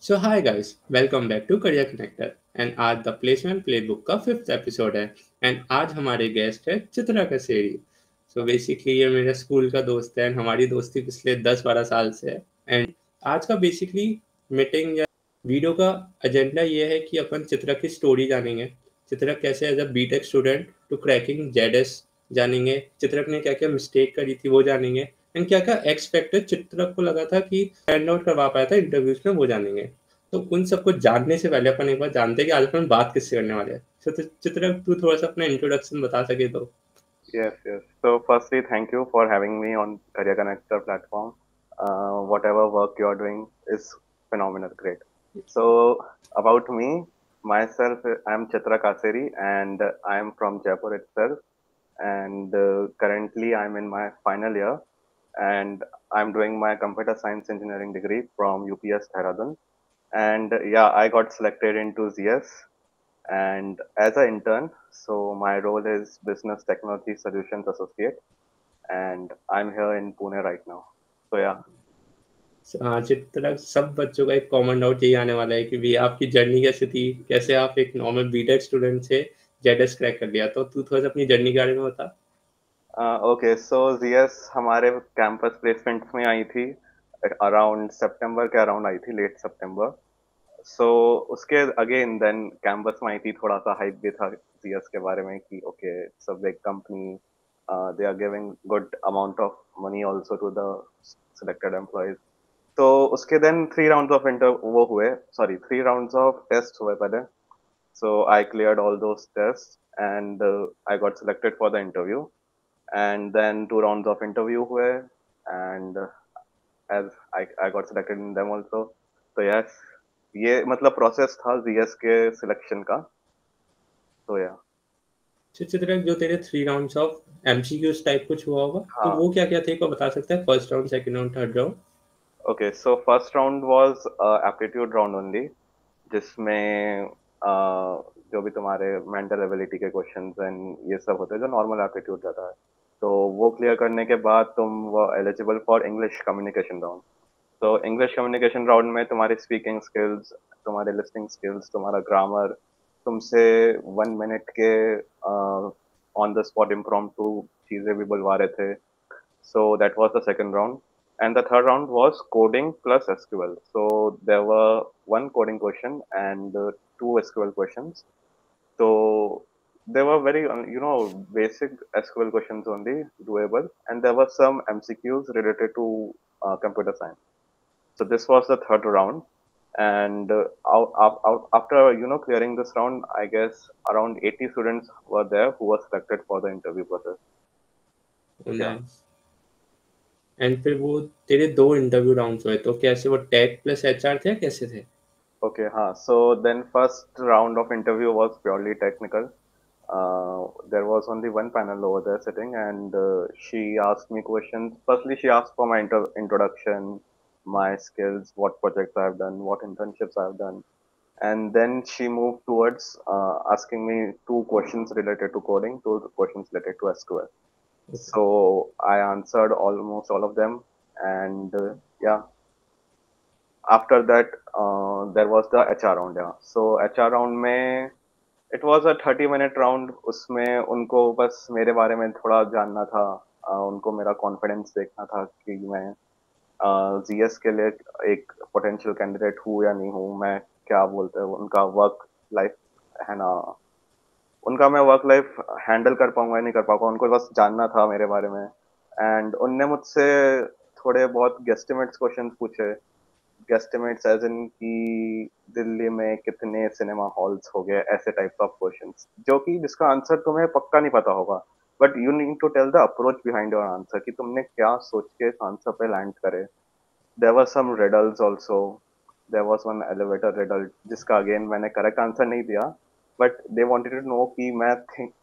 So hi guys, welcome back to career connector. And आज the placement playbook का fifth episode है। And आज हमारे गेस्ट है चित्रा कसेरी। सो बेसिकली ये मेरे स्कूल का दोस्त है एंड हमारी दोस्ती पिछले 10-12 साल से है। एंड आज का बेसिकली मीटिंग या वीडियो का एजेंडा ये है कि अपन चित्रा की स्टोरी जानेंगे। चित्रा कैसे as a BTech student to cracking ZS जानेंगे। चित्रा ने क्या क्या मिस्टेक करी थी वो जानेंगे। एंड क्या क्या एक्स फैक्टर चित्रा को लगा था कि स्टैंड आउट करवा पाया था इंटरव्यूज में वो जानेंगे। तो उन सबको जानने से पहले अपन एक बार जानते हैं कि आज अपन बात किससे करने वाले हैं। चित्र तू थोड़ा सा अपना इंट्रोडक्शन बता सके तो। Yes, yes. So, firstly, thank you for having me on Career Connector platform. Whatever work you're doing is phenomenal, great. So, about me, myself, I'm Chitra Kaseri, and I'm from Jaipur itself. And currently, I'm in my final year, and I'm doing my computer science engineering degree from UPS Dehradun. And yeah, I got selected into ZS and as an intern. So my role is Business Technology Solutions Associate, and I'm here in Pune right now. So yeah. हाँ चित्र, सब बच्चों का एक common doubt यही आने वाला है कि भी आपकी जर्नी कैसी थी, कैसे आप एक नॉर्मल बीटेक स्टूडेंट से जेडएस क्रैक कर लिया। तो तू थोड़ा सा अपनी जर्नी के बारे में बता। ओके, सो ZS हमारे कैंपस प्लेसमेंट्स में आई थी अराउंड सितंबर के अराउंड आई थी, लेट सितंबर। सो उसके अगेन देन कैंपस में आई थी, थोड़ा सा हाइप भी था ZS के बारे में कि okay it's a big company, they are giving good amount of money also to the selected employees. तो उसके then three rounds of test हुए पहले। So I cleared all those test and I got selected for the interview and then two rounds of interview हुए and as I got selected in them also. तो yes, ये मतलब process था GS के selection का। तो या चित्र, जो तेरे 3 राउंड्स ऑफ एमसीक्यूज टाइप कुछ हुआ होगा, तो हाँ। वो क्या क्या थे को बता सकता है? First round, second round, third round. Okay, so first round was aptitude round only, जिसमें जो भी तुम्हारे मेंटल एबिलिटी के क्वेश्चंस एंड ये सब होते हैं जो नॉर्मल एप्टीट्यूड रहता है। तो वो क्लियर करने के बाद तुम वो eligible for English communication round. तो इंग्लिश कम्युनिकेशन राउंड में तुम्हारी स्पीकिंग स्किल्स, तुम्हारे लिसनिंग स्किल्स, तुम्हारा ग्रामर, तुमसे 1 मिनट के ऑन द स्पॉट इम्प्रॉम्प्टू चीजें भी बुलवा रहे थे। So that was the second round. And the third round was coding plus SQL. So there were one coding question and two SQL questions. So they were very, basic SQL questions only doable. And there were some MCQs related to computer science. So this was the third round. And after, clearing this round, I guess around 80 students were there who were selected for the interview process. Yeah. Nice. And फिर वो तेरे दो interview rounds हुए, तो कैसे वो take plus HR थे या कैसे थे? Okay, so then first round of interview was purely technical. There was only one panel over there sitting, and she asked me questions. Firstly, she asked for my introduction, my skills, what projects I've done, what internships I've done, and then she moved towards asking me two questions related to coding, two questions related to SQL. Okay. So I answered almost all of them, and yeah, after that there was the HR round. Yeah, so HR round में it was a 30-minute round. उसमें उनको बस मेरे बारे में थोड़ा जानना था, उनको मेरा कॉन्फिडेंस देखना था कि मैं जीएस के लिए एक पोटेंशियल कैंडिडेट हूँ या नहीं हूँ। मैं क्या बोलते हैं उनका वर्क लाइफ है ना, उनका मैं वर्क लाइफ हैंडल कर पाऊंगा या नहीं कर पाऊंगा, उनको बस जानना था मेरे बारे में। एंड उनने मुझसे थोड़े बहुत गेस्टिमेट्स क्वेश्चन पूछे। गेस्टिमेट्स एज इन कि दिल्ली में कितने सिनेमा हॉल्स हो गए, ऐसे टाइप्स ऑफ क्वेश्चंस जो कि जिसका आंसर तुम्हें पक्का नहीं पता होगा, but you need to tell the approach behind your answer कि तुमने क्या सोच के इस आंसर पे लैंड करे। There were some riddles also. There was one elevator riddle जिसका अगेन मैंने करेक्ट आंसर नहीं दिया, but they wanted to know कि मैं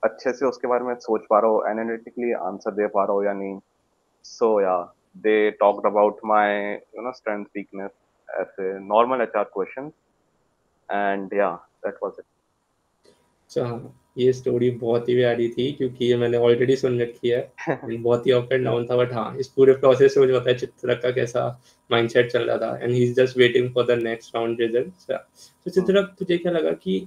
अच्छे से उसके बारे में सोच पा रहा हूँ, एनालिटिकली आंसर दे पा रहा हूँ या नहीं। So yeah, they talked about my strength, weakness as a normal HR question, and yeah, that was it. अच्छा हाँ, ये स्टोरी बहुत ही प्यारी थी क्योंकि ये मैंने ऑलरेडी सुन रखी है। एंड बहुत ही अप एंड डाउन था, बट हाँ, इस पूरे प्रोसेस से मुझे पता है चित्रक का कैसा माइंडसेट चल रहा था, and he is just waiting for the next round result. तो चित्रक, तुझे क्या लगा कि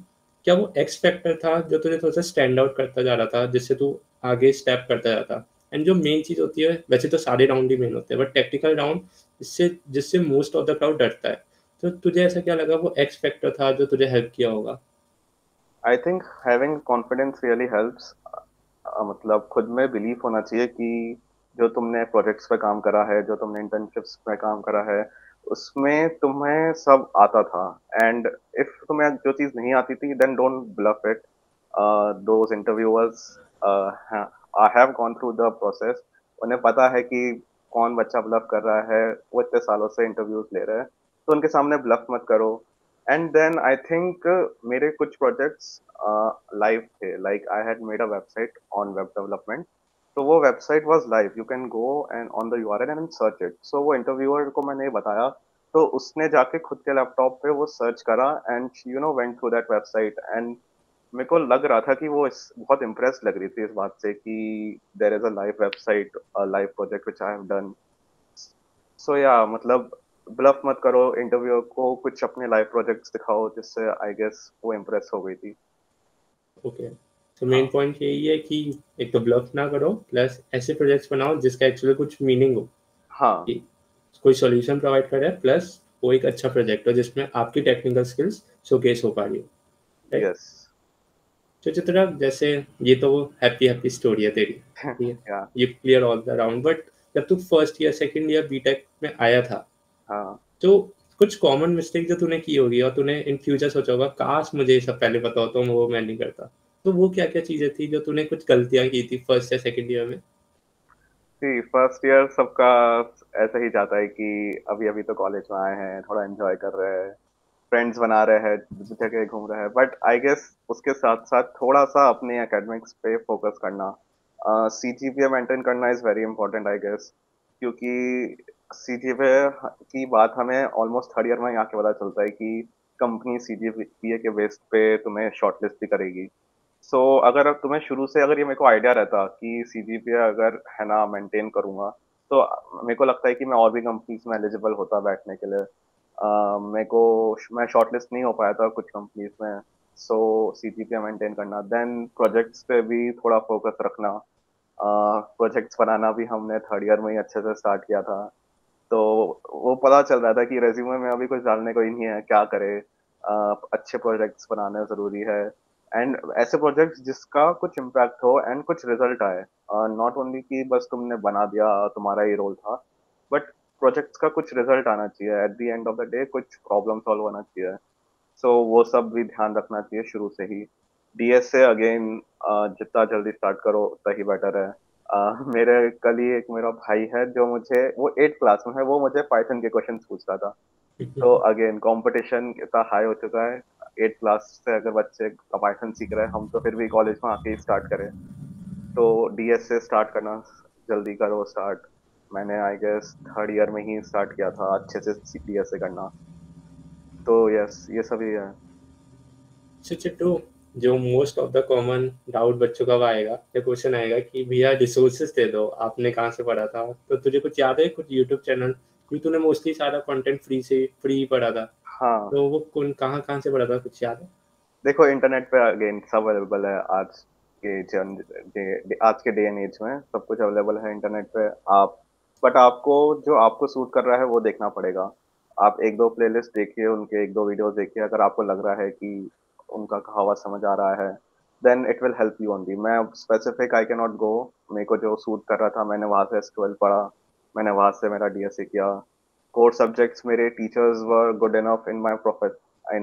क्या वो एक्स फैक्टर था जो तुझे थोड़ा सा स्टैंड आउट करता जा रहा था, जिससे तू आगे स्टेप करता जाता? एंड जो मेन चीज होती है, वैसे तो सारे राउंड ही मेन होते हैं, बट टेक्निकल राउंड जिससे जिससे मोस्ट ऑफ द क्राउड डरता है, तो तुझे ऐसा क्या लगा वो एक्स फैक्टर था जो तुझे हेल्प किया होगा? I think having confidence really helps. मतलब खुद में बिलीफ होना चाहिए कि जो तुमने प्रोजेक्ट्स पे काम करा है, जो तुमने इंटर्नशिप्स पे काम करा है, उसमें तुम्हें सब आता था। एंड इफ तुम्हें जो चीज़ नहीं आती थी, then don't bluff it. Those interviewers I have gone through the process. उन्हें पता है कि कौन बच्चा ब्लफ कर रहा है, वो इतने सालों से इंटरव्यूज ले रहे हैं, तो उनके सामने ब्लफ मत करो। एंड देन आई थिंक मेरे कुछ प्रोजेक्ट्स लाइव थे, like I had made a website on web development. तो वो website was live, you can go and on the URL and search it. So वो इंटरव्यूअर को मैंने ये बताया, तो उसने जाके खुद के लैपटॉप पे वो सर्च करा and went through that website. And मेरे को लग रहा था कि वो बहुत इम्प्रेस लग रही थी इस बात से कि there is a live website, a live project which I have done. So या मतलब ब्लफ मत करो, इंटरव्यूअर को कुछ अपने लाइव प्रोजेक्ट्स दिखाओ, जिससे आई गेस वो इम्प्रेस हो गई थी। ओके, तो मेन हाँ। पॉइंट यही है कि एक तो ब्लफ ना करो, प्लस ऐसे प्रोजेक्ट्स बनाओ जिसका एक्चुअली कुछ मीनिंग हो, हाँ। कि कोई सॉल्यूशन प्रोवाइड करे, प्लस वो एक अच्छा प्रोजेक्ट हो जिसमें आपकी टेक्निकल स्किल्स शोकेस हो पा रही हो, राइट? यस। तो चित्रा, जैसे ये तो हैप्पी हैप्पी स्टोरी है तेरी, ठीक है, या। ये clear all the round, but जब तू first year second year BTech में आया था, हाँ। तो कुछ कॉमन मिस्टेक जो तूने की होगी और तूने इन फ्यूचर सोचा होगा काश मुझे ये सब पहले पता होता, वो मैं नहीं करता, तो वो क्या क्या चीजें थी जो तूने कुछ गलतियां की थी फर्स्ट या सेकंड ईयर में? जी, फर्स्ट ईयर सबका ऐसा ही जाता है कि अभी अभी तो कॉलेज में आए हैं, थोड़ा एंजॉय कर रहे हैं, फ्रेंड्स बना रहे हैं, जगह घूम रहे हैं। बट आई गेस उसके साथ साथ थोड़ा सा अपने एकेडमिक्स पे फोकस करना, सीजीपीए मेंटेन करना is very important I guess. क्योंकि सीजीपीए की बात हमें ऑलमोस्ट थर्ड ईयर में आके पता चलता है कि कंपनी सीजीपीए के बेस पे तुम्हें शॉर्टलिस्ट भी करेगी। सो अगर अब तुम्हें शुरू से अगर ये मेरे को आइडिया रहता कि सीजीपीए अगर है ना मेंटेन करूंगा, तो मेरे को लगता है कि मैं और भी कंपनीज में एलिजिबल होता बैठने के लिए। मेरे को मैं शॉर्टलिस्ट नहीं हो पाया था कुछ कंपनीज में। सो सीजीपीए मेंटेन करना, देन प्रोजेक्ट्स पे भी थोड़ा फोकस रखना। प्रोजेक्ट्स बनाना भी हमने थर्ड ईयर में ही अच्छे से स्टार्ट किया था। तो वो पता चल रहा था कि रेज्यूमे में अभी कुछ डालने को ही नहीं है, क्या करे। अच्छे प्रोजेक्ट्स बनाने जरूरी है, एंड ऐसे प्रोजेक्ट्स जिसका कुछ इम्पैक्ट हो एंड कुछ रिजल्ट आए। नॉट ओनली कि बस तुमने बना दिया, तुम्हारा ही रोल था, बट प्रोजेक्ट्स का कुछ रिजल्ट आना चाहिए, at the end of the day कुछ प्रॉब्लम सॉल्व होना चाहिए। सो वो सब भी ध्यान रखना चाहिए शुरू से ही। डीएसए अगेन, जितना जल्दी स्टार्ट करो उतना ही बेटर है। मेरे कल ही एक मेरा भाई है जो मुझे, वो 8th क्लास में है, वो मुझे पाइथन के क्वेश्चंस पूछ रहा था। तो अगेन कंपटीशन इतना हाई हो चुका है। 8th क्लास से अगर बच्चे पाइथन सीख रहे हैं, हम तो फिर भी कॉलेज में आके ही स्टार्ट करें। तो डीएसए स्टार्ट करना, जल्दी करो स्टार्ट। मैंने आई गेस थर्ड ईयर में ही स्टार्ट किया था अच्छे से डीएसए करना। तो यस, ये सभी है। अच्छा चिट्टू, जो most of the common doubt बच्चों का वो आएगा या क्वेश्चन आएगा कि भैया रिसोर्सेज दे दो, आपने कहाँ से पढ़ा था? तो तुझे कुछ याद है कुछ यूट्यूब चैनल, क्योंकि तूने मोस्टली सारा कंटेंट फ्री ही पढ़ा था, हाँ। तो वो कौन कहाँ कहाँ से पढ़ा था, कुछ याद है? देखो, इंटरनेट पे अगेन सब अवेलेबल है। आज के डे एंड एज में सब कुछ अवेलेबल है इंटरनेट पे। आप, बट आपको जो आपको सूट कर रहा है वो देखना पड़ेगा। आप एक दो प्लेलिस्ट देखिए, उनके एक दो वीडियोस देखिए, अगर आपको लग रहा है कि उनका कहा हुआ समझ आ रहा है, then it will help you only. मैं specific I can not go. मेरे को जो सूट कर रहा था, मैंने वहां से एसक्यूएल पढ़ा, मैंने वहां से मेरा डीएसए किया। कोर सब्जेक्ट्स, मेरे teachers were good enough in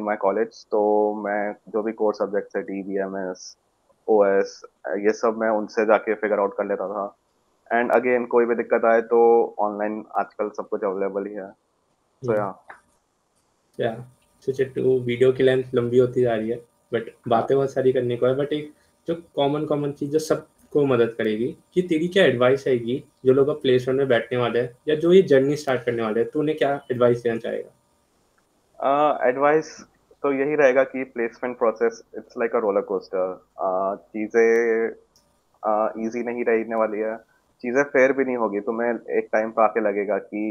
my college, तो मैं जो भी कोर सब्जेक्ट्स है, डीबीएमएस, ओएस, ये सब मैं उनसे जाके फिगर आउट कर लेता था। एंड अगेन कोई भी दिक्कत आए तो ऑनलाइन आजकल सब कुछ अवेलेबल ही है। सो या। क्या, तो चिट्टू वीडियो की लेंथ लंबी होती जा रही है, बट हाँ। बातें बहुत सारी करने को है, बट एक जो कॉमन कॉमन चीज़ जो सबको मदद करेगी, कि तेरी क्या एडवाइस आएगी जो लोग अब प्लेसमेंट में बैठने वाले हैं या जो ये जर्नी स्टार्ट करने वाले हैं, तू उन्हें क्या एडवाइस देना चाहेगा? एडवाइस तो यही रहेगा कि placement process it's like a roller coaster. चीजें इजी नहीं रहने वाली है, चीजें फेयर भी नहीं होगी। तुम्हें एक टाइम पे आके लगेगा कि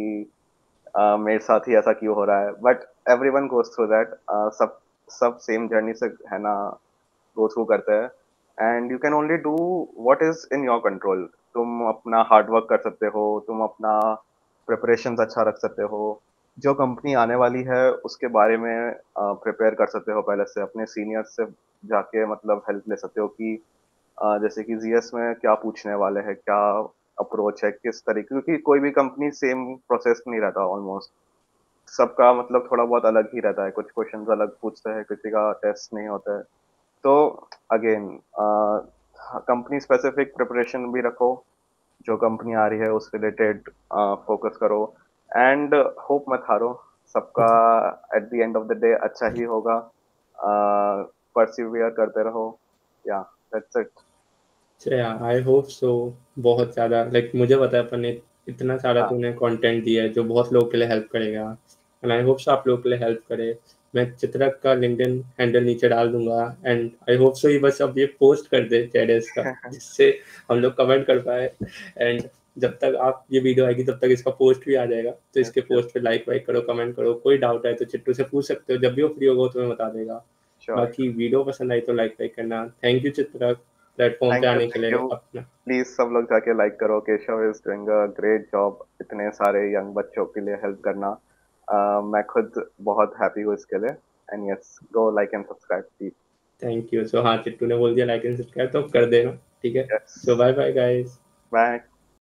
मेरे साथ ही ऐसा क्यों हो रहा है, but everyone goes through that. सब सब सेम जर्नी से है ना गो थ्रू करते हैं। And you can only do what is in your control. तुम अपना हार्ड वर्क कर सकते हो, तुम अपना प्रिपरेशन अच्छा रख सकते हो, जो कंपनी आने वाली है उसके बारे में प्रिपेयर कर सकते हो पहले से, अपने सीनियर्स से जाके मतलब हेल्प ले सकते हो कि जैसे कि जीएस में क्या पूछने वाले हैं, क्या अप्रोच है, किस तरीके, क्योंकि कोई भी कंपनी सेम प्रोसेस नहीं रहता ऑलमोस्ट। सबका मतलब थोड़ा बहुत अलग ही रहता है, कुछ क्वेश्चंस अलग पूछते हैं, किसी का टेस्ट नहीं होता है। तो अगेन कंपनी स्पेसिफिक प्रिपरेशन भी रखो, जो कंपनी आ रही है उस रिलेटेड फोकस करो, एंड होप मत हारो। सबका at the end of the day अच्छा ही होगा। परसिवियर करते रहो। या that's it. I hope so. बहुत ज़्यादा लाइक मुझे पता है अपन ने इतना सारा हाँ तूने कंटेंट दिया है जो बहुत लोगों के लिए हेल्प करेगा, एंड आई होप सो आप लोगों के लिए हेल्प करे। मैं चित्रक का लिंक्डइन हैंडल नीचे डाल दूंगा, एंड आई होप सो ये बस अब ये पोस्ट कर दे टेरेस का, जिससे हम लोग कमेंट कर पाए। एंड जब तक आप ये वीडियो आएगी तब तक इसका पोस्ट भी आ जाएगा, तो यस इसके यस पोस्ट पे लाइक वाइक करो, कमेंट करो। कोई डाउट है तो चिट्टू से पूछ सकते हो, जब भी वो फ्री होगा वो तुम्हें बता देगा। श्योर। बाकी वीडियो पसंद आई तो लाइक वाइक करना। थैंक यू चित्रक प्लेटफॉर्म पे आने के थैंक लिए यू। अपना। प्लीज सब लोग जाके लाइक करो, Keshav is doing a great job इतने सारे यंग बच्चों के लिए हेल्प करना। मैं खुद बहुत हैप्पी हूँ इसके लिए। And yes, go like and subscribe please. Thank you. So हाँ, चिट्टू ने बोल दिया लाइक एंड सब्सक्राइब तो कर देना, ठीक है। यस। सो बाय बाय गाइस। बाय।